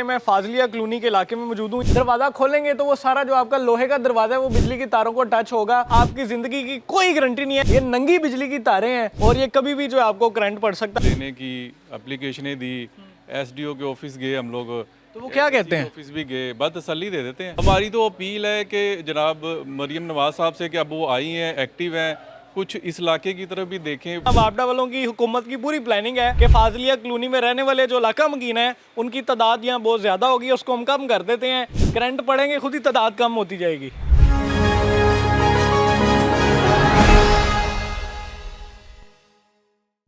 मैं फाजलिया कॉलोनी के इलाके में मौजूद हूँ। दरवाजा खोलेंगे तो वो सारा जो आपका लोहे का दरवाजा है वो बिजली की तारों को टच होगा। आपकी जिंदगी की कोई गारंटी नहीं है। ये नंगी बिजली की तारें हैं और ये कभी भी जो है आपको करंट पड़ सकता है। देने की एप्लीकेशनें दी, एसडीओ के ऑफिस गए हम लोग, तो वो क्या कहते हैं? ऑफिस भी गए, बस तसल्ली दे देते हैं। हमारी तो अपील है कि जनाब मरियम नवाज साहब से कि अब वो आई हैं, एक्टिव हैं, कुछ इस इलाके की तरफ भी देखें। अब आपडा वालों की हुकूमत की पूरी प्लानिंग है कि फाजलिया कॉलोनी में रहने वाले जो इलाका मकीन है उनकी तादाद यहाँ बहुत ज़्यादा होगी, उसको हम कम कर देते हैं। करंट पड़ेंगे खुद ही तादाद कम होती जाएगी।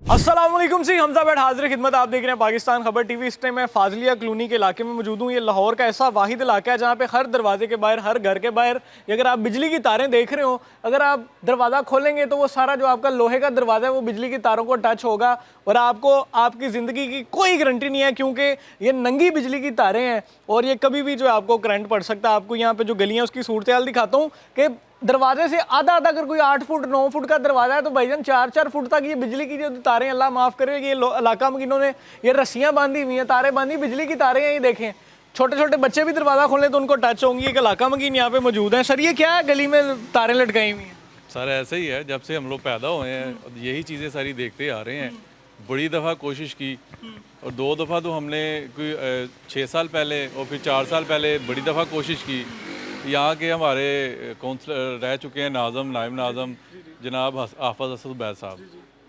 अस्सलाम वालेकुम सी हमजा बैठ हाजिर खिदमत। आप देख रहे हैं पाकिस्तान खबर टीवी। इस टाइम मैं फाजलिया कॉलोनी के इलाके में मौजूद हूँ। ये लाहौर का ऐसा वाहिद इलाका है जहाँ पे हर दरवाजे के बाहर, हर घर के बाहर अगर आप बिजली की तारें देख रहे हो, अगर आप दरवाज़ा खोलेंगे तो वो सारा जो आपका लोहे का दरवाज़ा है वो बिजली की तारों को टच होगा और आपको आपकी ज़िंदगी की कोई गारंटी नहीं है, क्योंकि ये नंगी बिजली की तारें हैं और ये कभी भी जो है आपको करंट पड़ सकता है। आपको यहाँ पर जो गलियाँ उसकी सूरत हाल दिखाता हूँ कि दरवाजे से आधा आधा अगर कोई 8 फुट 9 फुट का दरवाजा है तो भाईजान 4-4 फुट तक ये बिजली की जो तारें, अल्लाह माफ़ करे, ये इलाका में इन्होंने ये रस्सियां बांधी हुई हैं, तारें बांधी, बिजली की तारें हैं। ये देखें, छोटे छोटे बच्चे भी दरवाज़ा खोलें तो उनको टच होंगी। एक इलाका मकीन यहाँ पे मौजूद है। सर ये क्या है, गली में तारें लटकाई हुई हैं? सर ऐसे ही है, जब से हम लोग पैदा हुए हैं यही चीज़ें सारी देखते आ रहे हैं। बड़ी दफ़ा कोशिश की और 2 दफ़ा तो हमने कोई 6 साल पहले और फिर 4 साल पहले बड़ी दफ़ा कोशिश की। यहाँ के हमारे काउंसलर रह चुके हैं नाज़म, नायब नाज़म जनाब हाफिज़ असद बैद साहब,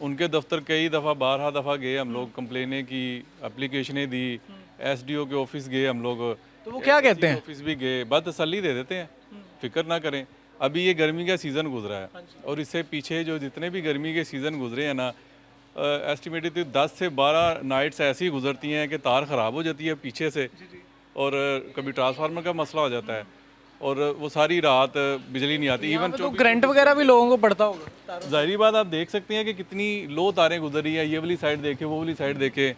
उनके दफ्तर कई दफ़ा 12 दफ़ा गए हम लोग, कंप्लेनें की, एप्लीकेशनें दी, एसडीओ के ऑफिस गए हम लोग, तो वो क्या कहते हैं? ऑफिस भी गए, बस तसल्ली दे देते हैं, फिक्र ना करें। अभी ये गर्मी का सीज़न गुजरा है और इससे पीछे जो जितने भी गर्मी के सीज़न गुजरे हैं ना, एस्टिमेटेड 10 से 12 नाइट्स ऐसी गुजरती हैं कि तार ख़राब हो जाती है पीछे से और कभी ट्रांसफार्मर का मसला हो जाता है और वो सारी रात बिजली नहीं आती। इवन तो करंट वगैरह भी लोगों को पड़ता होगा। ज़ाहिरी बात, आप देख सकते हैं कि कितनी लो तारें गुजर रही है। ये वाली साइड देखे, वो वाली साइड देखे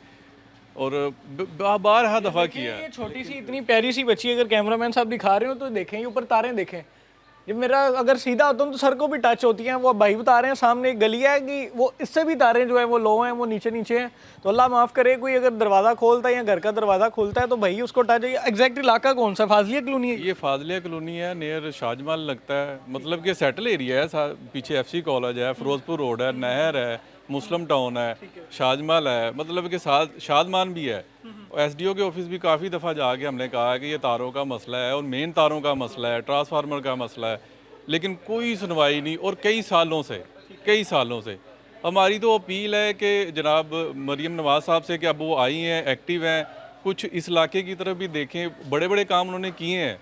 और 12 दफ़ा किया। ये छोटी सी इतनी प्यारी सी बच्ची, अगर कैमरामैन साहब दिखा रहे हो तो देखें, ये ऊपर तारें देखें। जब मेरा अगर सीधा होता हूँ तो सर को भी टच होती हैं। वो भाई बता रहे हैं सामने एक गली है कि वो इससे भी तारें जो है वो लो हैं, वो नीचे नीचे हैं। तो अल्लाह माफ़ करे, कोई अगर दरवाज़ा खोलता है या घर का दरवाज़ा खोलता है तो भाई उसको टच है। एग्जैक्ट इलाका कौन सा? फाजलिया कॉलोनी है ये फाजलिया कॉलोनी है, नियर शाहजमाल लगता है, मतलब कि सेटल एरिया है। पीछे एफसी कॉलेज है, फिरोजपुर रोड है, नहर है, मुस्लिम टाउन है, शाहजमाल है, मतलब कि शादमान भी है। एसडीओ के ऑफिस भी काफ़ी दफ़ा जाके हमने कहा कि ये तारों का मसला है और मेन तारों का मसला है, ट्रांसफार्मर का मसला है, लेकिन कोई सुनवाई नहीं। और कई सालों से हमारी तो अपील है कि जनाब मरियम नवाज साहब से कि अब वो आई हैं, एक्टिव हैं, कुछ इस इलाके की तरफ भी देखें। बड़े बड़े काम उन्होंने किए हैं,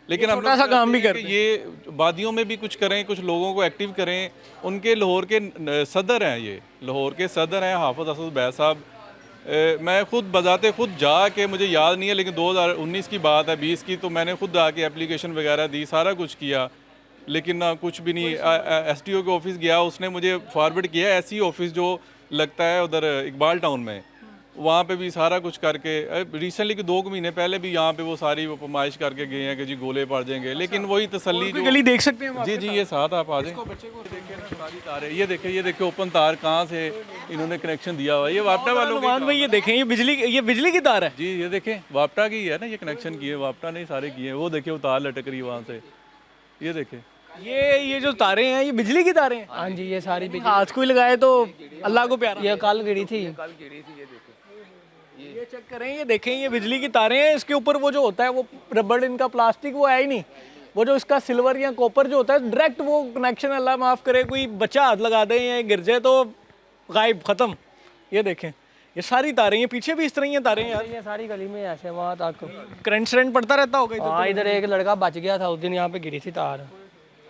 लेकिन हम लोग काम भी करते हैं कि ये वादियों में भी कुछ करें, कुछ लोगों को एक्टिव करें। उनके लाहौर के सदर हैं, ये लाहौर के सदर हैं हाफिज़ असद बैद साहब। मैं खुद बजाते खुद जा के, मुझे याद नहीं है लेकिन 2019 की बात है, 20 की, तो मैंने खुद आके एप्लीकेशन वगैरह दी, सारा कुछ किया, लेकिन ना कुछ भी नहीं। एसडीओ के ऑफिस गया, उसने मुझे फॉरवर्ड किया ऐसी ऑफिस जो लगता है उधर इकबाल टाउन में, वहाँ पे भी सारा कुछ करके रिसेंटली कि 2 महीने पहले भी यहाँ पे वो सारी वो फरमाइश करके गए हैं कि जी गोले पड़ जाएंगे, लेकिन वही तसल्ली जो गली देख सकते हैं। जी ये साथ आप आ जाए, सारी तार है, ये देखे ओपन तार कहाँ से इन्होंने कनेक्शन दिया हुआ है। ये वापटा वालों की, भाई ये देखें, ये बिजली की तार है जी, ये देखें वापटा की है ना, ये कनेक्शन किए वापटा ने सारे किए हैं। वो देखे वो तार लटक रही है वहाँ से, ये देखे ये जो तारें हैं ये बिजली की तारें हैं। हाँ जी, ये सारी बिजली। हाथ कोई लगाए तो अल्लाह को प्यारा। ये कल गिरी थी। ये चेक करें, ये देखें, ये बिजली की तारें हैं। इसके ऊपर वो जो होता है वो रबड़, इनका प्लास्टिक वो है ही नहीं, वो जो इसका सिल्वर या कॉपर जो होता है डायरेक्ट वो कनेक्शन, अल्लाह माफ़ करे कोई बच्चा हाथ लगा दे या गिर जाए तो गायब, ख़त्म। ये देखें, ये सारी तारें, ये पीछे भी इस तरह ये तारें यार, ये सारी गली में ऐसे वहाँ तक करंट शरेंट पड़ता रहता होगा। हाँ, इधर एक लड़का बच गया था उस दिन, यहाँ पे गिरी थी तार।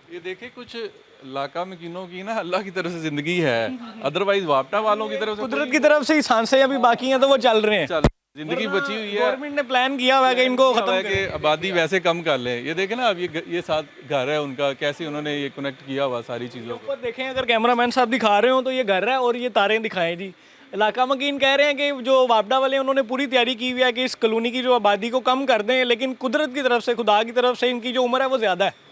ये देखे कुछ इलाका मकीनों की ना अल्लाह की तरफ से ज़िंदगी है, अदरवाइज वापटा वालों की तरफ से, कुदरत की तरफ से ही सांसें अभी बाकी हैं तो वो चल रहे हैं। ज़िंदगी बची हुई है। गवर्नमेंट ने प्लान किया हुआ है कि इनको खत्म है कि आबादी वैसे कम कर ले। ये देखें ना, अब ये साथ घर है उनका, कैसे उन्होंने ये कनेक्ट किया हुआ सारी चीज़ों को। ऊपर देखें, अगर कैमरामैन साहब दिखा रहे हो तो ये घर है और ये तारें दिखाएं जी। इलाका मकीन कह रहे हैं कि जो वापडा वाले उन्होंने पूरी तैयारी की हुई है कि इस कॉलोनी की जो आबादी को कम कर दें, लेकिन कुदरत की तरफ से, खुदा की तरफ से इनकी जो उम्र है वो ज़्यादा है,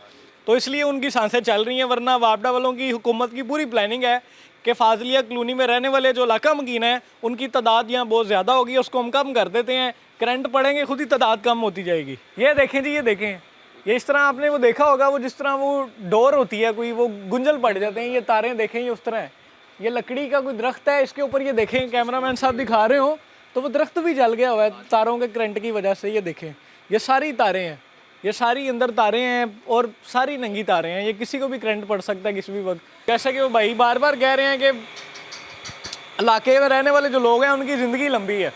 तो इसलिए उनकी सांसें चल रही हैं। वरना वापडा वालों की हुकूमत की पूरी प्लानिंग है कि फाजलिया कॉलोनी में रहने वाले जो लाका मकीन है उनकी तादाद यहाँ बहुत ज़्यादा होगी, उसको हम कम कर देते हैं, करंट पड़ेंगे खुद ही तादाद कम होती जाएगी। ये देखें जी, ये देखें, ये इस तरह आपने वो देखा होगा, वो जिस तरह वो डोर होती है कोई, वो गुंजल पड़ जाते हैं, ये तारें देखें ये उस तरह है। ये लकड़ी का कोई दरख्त है, इसके ऊपर ये देखें, कैमरामैन साहब दिखा रहे हो तो वो दरख्त भी जल गया हुआ है तारों के करंट की वजह से। ये देखें, ये सारी तारें हैं, ये सारी अंदर तारें हैं और सारी नंगी तारें हैं, ये किसी को भी करंट पड़ सकता है किसी भी वक्त। जैसा कि वो भाई बार बार कह रहे हैं कि इलाके में रहने वाले जो लोग हैं उनकी ज़िंदगी लंबी है,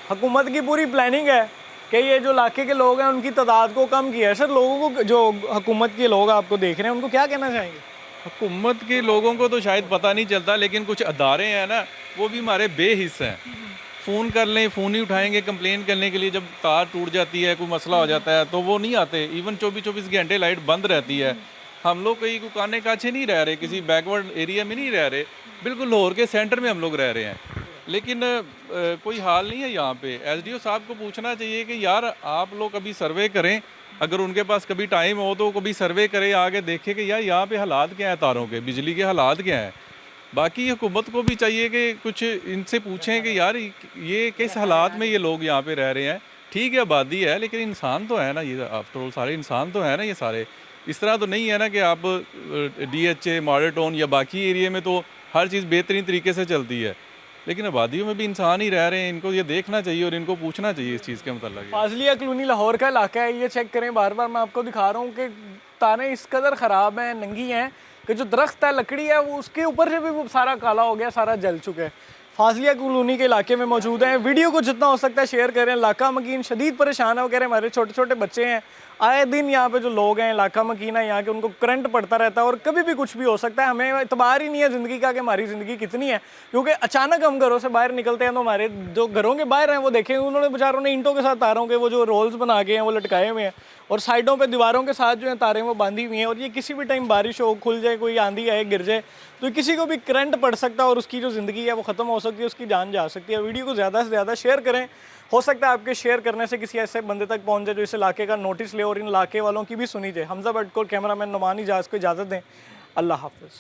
हुकूमत की पूरी प्लानिंग है कि ये जो इलाके के लोग हैं उनकी तादाद को कम किया है। सर, लोगों को, जो हुकूमत के लोग आपको देख रहे हैं, उनको क्या कहना चाहेंगे? हुकूमत के लोगों को तो शायद पता नहीं चलता, लेकिन कुछ अदारे हैं ना, वो भी हमारे बेहिस हैं। फ़ोन कर लें, फ़ोन ही उठाएंगे कंप्लेन करने के लिए, जब तार टूट जाती है, कोई मसला हो जाता है तो वो नहीं आते। इवन 24-24 घंटे लाइट बंद रहती है। हम लोग कहीं काने काछे नहीं रह रहे, किसी बैकवर्ड एरिया में नहीं रह रहे, बिल्कुल लाहौर के सेंटर में हम लोग रह रहे हैं, लेकिन कोई हाल नहीं है यहाँ पे। एसडीओ साहब को पूछना चाहिए कि यार आप लोग कभी सर्वे करें, अगर उनके पास कभी टाइम हो तो कभी सर्वे करें, आगे देखें कि यार यहाँ पे हालात क्या है, तारों के, बिजली के हालात क्या हैं। बाकी हुकूमत को भी चाहिए कि कुछ इनसे पूछें कि यार ये किस हालात में ये लोग यहाँ पे रह रहे हैं। ठीक है आबादी है, लेकिन इंसान तो है ना, ये आफ्टर ऑल सारे इंसान तो है ना ये सारे। इस तरह तो नहीं है ना कि आप DHA, मॉडल टाउन या बाकी एरिया में तो हर चीज़ बेहतरीन तरीके से चलती है, लेकिन आबादियों में भी इंसान ही रह रहे हैं। इनको ये देखना चाहिए और इनको पूछना चाहिए इस चीज़ के मतलब। फाजलिया कॉलोनी लाहौर का इलाका है, ये चेक करें, बार बार मैं आपको दिखा रहा हूँ कि तारें इस कदर ख़राब हैं, नंगी हैं कि जो दरख्त है, लकड़ी है, वो उसके ऊपर से भी वो सारा काला हो गया, सारा जल चुका है। फाजलिया कॉलोनी के इलाके में मौजूद हैं, वीडियो को जितना हो सकता है शेयर करें। इलाका मकीन शदीद परेशान है, वो कह रहे हैं हमारे छोटे छोटे बच्चे हैं, आए दिन यहाँ पे जो लोग हैं इलाका मकीन है यहाँ के, उनको करंट पड़ता रहता है और कभी भी कुछ भी हो सकता है। हमें इतबार ही नहीं है ज़िंदगी का कि हमारी ज़िंदगी कितनी है, क्योंकि अचानक हम घरों से बाहर निकलते हैं तो हमारे जो घरों के बाहर हैं वो देखें, उन्होंने बेचारों ने ईंटों के साथ तारों के वो जो रोल्स बना के हैं वो लटकाए हुए हैं, और साइडों पे दीवारों के साथ जो है तारें वो बांधी हुई हैं, और ये किसी भी टाइम बारिश हो, खुल जाए, कोई आंधी आए, गिर जाए तो किसी को भी करंट पड़ सकता है और उसकी जो ज़िंदगी है वो ख़त्म हो सकती है, उसकी जान जा सकती है। वीडियो को ज़्यादा से ज़्यादा शेयर करें, हो सकता है आपके शेयर करने से किसी ऐसे बंदे तक पहुंच जाए जो इस इलाके का नोटिस ले और इन इलाके वालों की भी सुनी जाए। हमजा बटकोर, कैमरामैन नुमान इजाज़ को इजाज़त दें। अल्लाह हाफ़िज़।